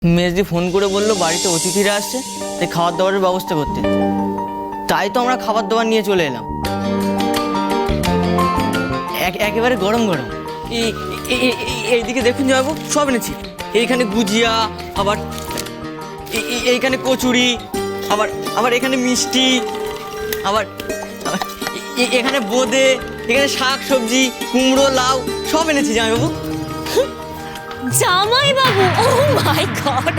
মেজদি phone করে বললো বাড়িতে অতিথিরা আসছে, তাই খাবার দাবারের ব্যবস্থা করতে। তাই তো আমরা খাবার দাবার নিয়ে চলে এলাম, একেবারে গরম গরম। এইদিকে দেখুন জয়বাবু, সব এনেছি। এইখানে গুজিয়া, আবার এইখানে কচুরি, আবার আবার এখানে মিষ্টি, আবার এখানে বোঁদে, এখানে শাক সবজি, কুমড়ো, লাউ সব এনেছি জামাইবাবু। জামাই বাবু, ও মাই গড,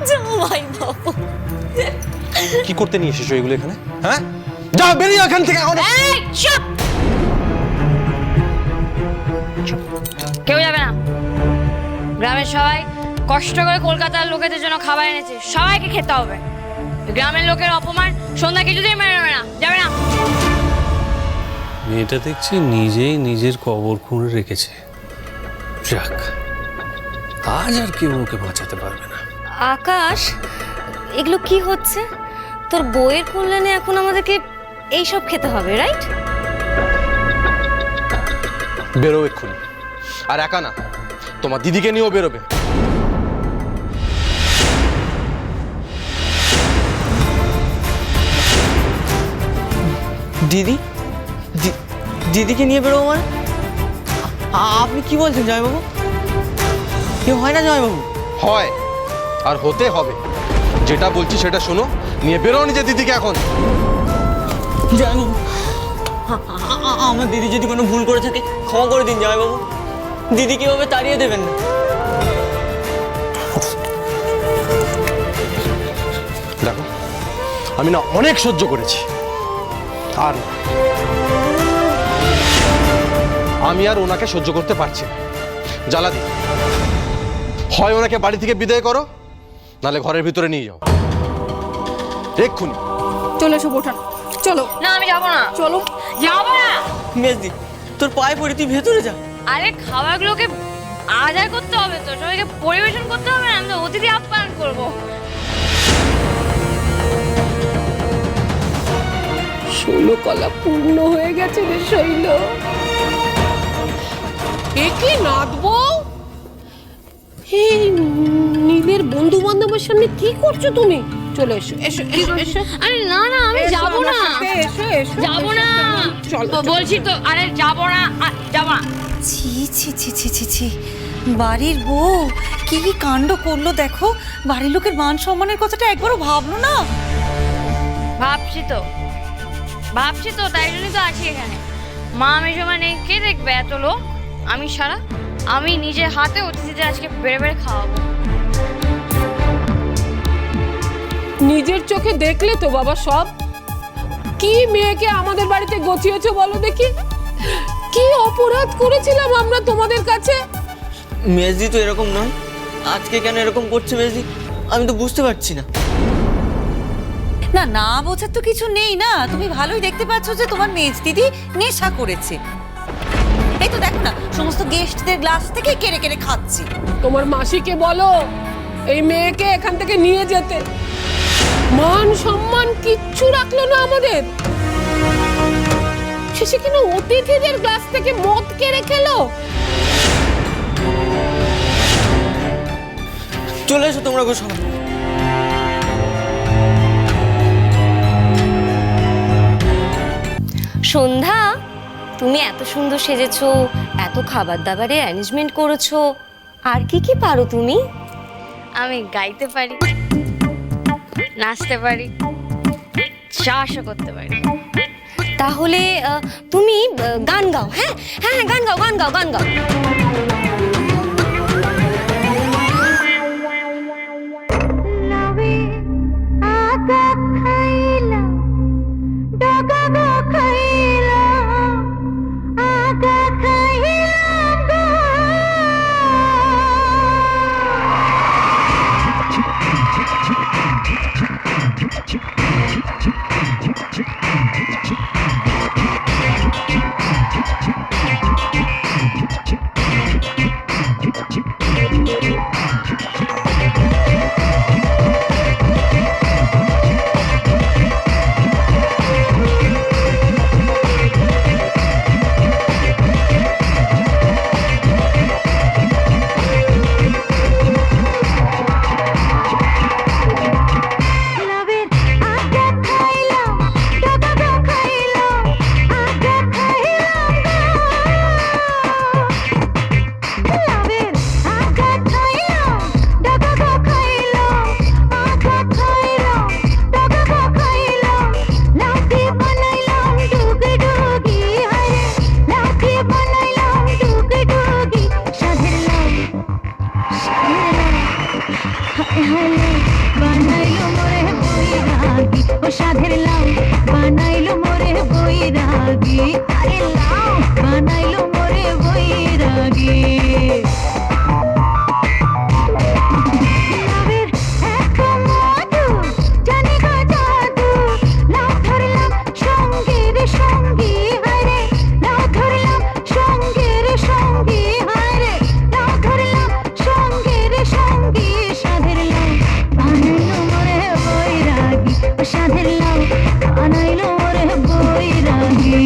জামাই বাবু কি করতে নিয়ে এসেছো এগুলো এখানে? হ্যাঁ, যাও বেরিয়ে এখান থেকে এখন। এই চুপ, কেউ যাবে না। গ্রামের সবাই কষ্ট করে কলকাতার লোকেদের জন্য খাবার এনেছে, সবাইকে খেতে হবে। গ্রামের লোকের অপমান সন্ধ্যা কিছুতেই মেনে নেবে না, যাবে না। মেয়েটা দেখছি নিজেই নিজের কবর খুঁড়ে রেখেছে। যাক, আজ আর কেউ ওকে বাঁচাতে পারবে না। আকাশ, এগুলো কি হচ্ছে? তোর বইয়ের কল্যাণে এখন আমাদেরকে এইসব খেতে হবে, রাইট? বেরো এক্ষুনি। আর একা না, তোমার দিদিকে নিয়েও বেরোবে। দিদি, দিদিকে নিয়ে বেরোবো মানে? আপনি কি বলছেন জয়বাবু? কেউ হয় না জয়বাবু? হয়, আর হতে হবে। যেটা বলছি সেটা শোনো, নিয়ে বেরো নিজের দিদিকে এখন। জয়বাবু, আমার দিদি যদি কোনো ভুল করে থাকে ক্ষমা করে দিন জয়বাবু। দিদি কিভাবে তাড়িয়ে দেবেন না। দেখো, আমি না অনেক সহ্য করেছি, আর আমি আর ওনাকে সহ্য করতে পারছি না। জ্বালা দি, হয় ওনাকে বাড়ি থেকে বিদায় করো, নালে ঘরের ভিতরে নিয়ে যাও এক্ষুনি। চলে এসো বোঠান, চলো। না, আমি যাবো না। চলো। যাবো না। মেজদি, তোর পায়ে পড়ি, তুই ভেতরে যা। আরে খাবারগুলোকে আদায় করতে হবে তো, সবাইকে পরিবেশন করতে হবে না, আমি তো অতিথি আপ্যায়ন করবো। ষোলকলা পূর্ণ হয়ে গেছে রে শৈল। এ কি নাদবো? এই নীলের বন্ধু বান্ধবের সামনে কি করছো তুমি? চলে এসো, এসো এসো এসো। আরে না না, আমি যাবো না। এসো এসো, যাবো না, চলো। বলছি তো। আরে যাবো না, যাবো না। ছি ছি ছি ছি ছি ছি, বাড়ির বউ কি কি কাণ্ড করলো দেখো। বাড়ির লোকের মান সম্মানের কথাটা একবারও ভাবলো না। ভাবছি তো, তাই জন্যই তো আছি এখানে। মা মেজমা নেই, কে দেখবে এত লোক? আমি সারা, আমি নিজের হাতে অতিথিদের আজকে বেড়ে বেড়ে খাওয়াবো। নিজের চোখে দেখলে তো বাবা সব। কি মেয়েকে আমাদের বাড়িতে গছিয়েছো বলো দেখি? কি অপরাধ করেছিলাম আমরা তোমাদের কাছে? মেজদি তো এরকম নয়, আজকে কেন এরকম করছে মেজদি আমি তো বুঝতে পারছি না। না না, বোঝার তো কিছু নেই না। তুমি ভালোই দেখতে পাচ্ছ যে তোমার মেজ দিদি নেশা করেছে। এই তো দেখো না, সমস্ত গেস্টদের গ্লাস থেকে কেড়ে কেড়ে খাচ্ছি। তোমার মাসিকে বলো এই মেয়েকে এখান থেকে নিয়ে যেতে। মান সম্মান কিচ্ছু রাখলো না আমাদের। শেষে কিনা অতিথিদের গ্লাস থেকে মদ কেড়ে খেলো। চলে এসো তোমরা গো সবাই। সন্ধ্যা, তুমি এত সুন্দর সেজেছো, এত খাবার দাবারের অ্যারেঞ্জমেন্ট করেছো, আর কি কি পারো তুমি? আমি গাইতে পারি, নাচতে পারি, চাষও করতে পারি। তাহলে তুমি গান গাও। হ্যাঁ হ্যাঁ, গান গাও, গান গাও, গান গাও। বানাইলো মোরে বৈরাগী ও সাধের লাউ বানাইলো মোরে বৈরাগী আরে লাউ বানাইলো মোরে বৈরাগী লাউয়ের এত মধু জানি গো জাদু লাউ ধরলাম সঙ্গের সঙ্গী হায়রে লাউ ধরলাম সঙ্গের সঙ্গী হায়রে লাউ ধরলাম সঙ্গের সঙ্গী সাধের লাউ বানাইলো মোরে বৈরাগী ও সাধের লাউ বানাইলো মোরে বৈরাগী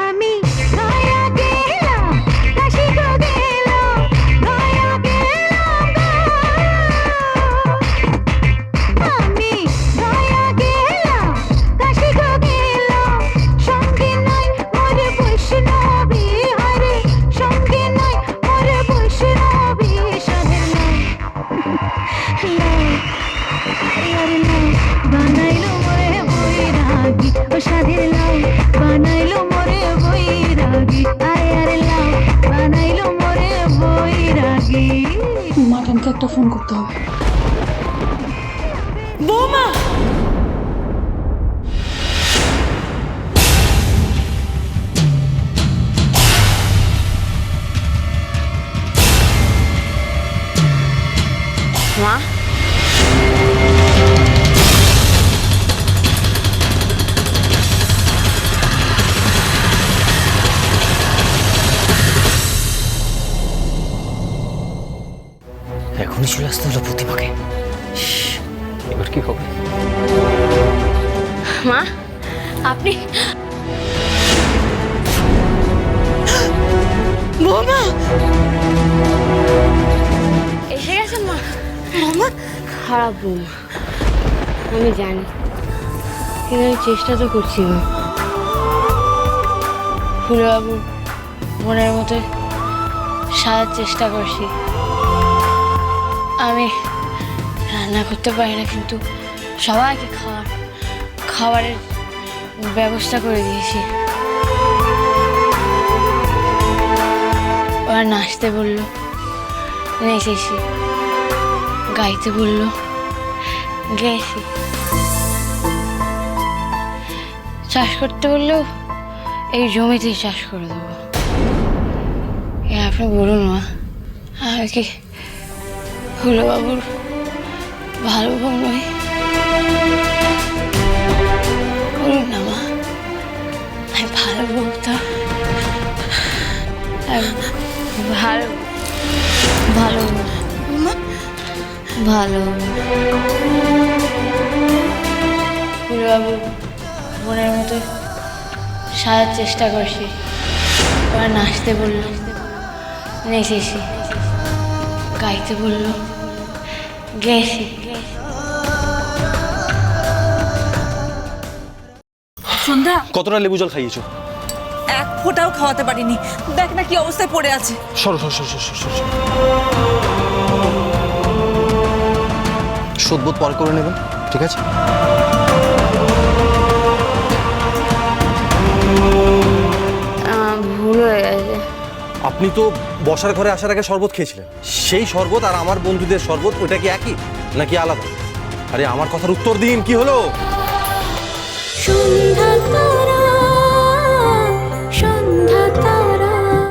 আমি গয়া গেলাম কাশি গো গেলাম গয়া গেলাম আমি গয়া গেলাম কাশি গো গেলাম সঙ্গে নাই মোর বৈষ্ণবী হরে সঙ্গে নাই মোর বৈষ্ণবী সাধের লাউ আরে লাউ বানাইলো মোরে বৈরাগী ও সাধের লাউ বানাইলো মোরে বৈরাগী আরে লাউ বানাইলো মোরে বৈরাগী মাটনকে একটা ফোন করতে হবে। বৌমা মা এখনই চলে আসতে হলো প্রতিমাকে। এবার কি হবে? মা আপনি বৌমা এসে গেছেন মা? মামা খারাপ বৌমা আমি জানি, কিন্তু আমি চেষ্টা তো করছি মা। ফুলবাবুর মনের মতো সাজার চেষ্টা করছি। আমি রান্না করতে পারি না, কিন্তু সবাইকে খাবারের ব্যবস্থা করে দিয়েছি। ওরা নাচতে বললো, নেচেছি। গাইতে বললো, গেয়েছি। চাষ করতে বললেও এই জমিতেই চাষ করে দেবো। আপনি বলুন মা, আমি কি ফুলবাবুর ভালো বউ নই? বলুন না মা, আমি ভালো বউ তো। ভালো ভালো ভালো ফুলবাবু মনের মতো সাজার চেষ্টা করছি। ওরা নাচতে বললো, নেচেছি। গাইতে বললো, গেয়েছি। সন্ধ্যা কতটা লেবু জল খাইয়েছো? এক ফোঁটাও খাওয়াতে পারিনি, দেখ না কি অবস্থায় পড়ে আছে। সরো সরো সরো সরো সরো, সরো। শোধবোধ পরে করে নেবেন, ঠিক আছে? ভুল হয়ে গেছে। আপনি তো বসার ঘরে আসার আগে শরবত খেয়েছিলেন। সেই শরবত আর আমার বন্ধুদের শরবত, ওটা কি একই নাকি আলাদা? আরে আমার কথার উত্তর দিন, কি হলো? শুনি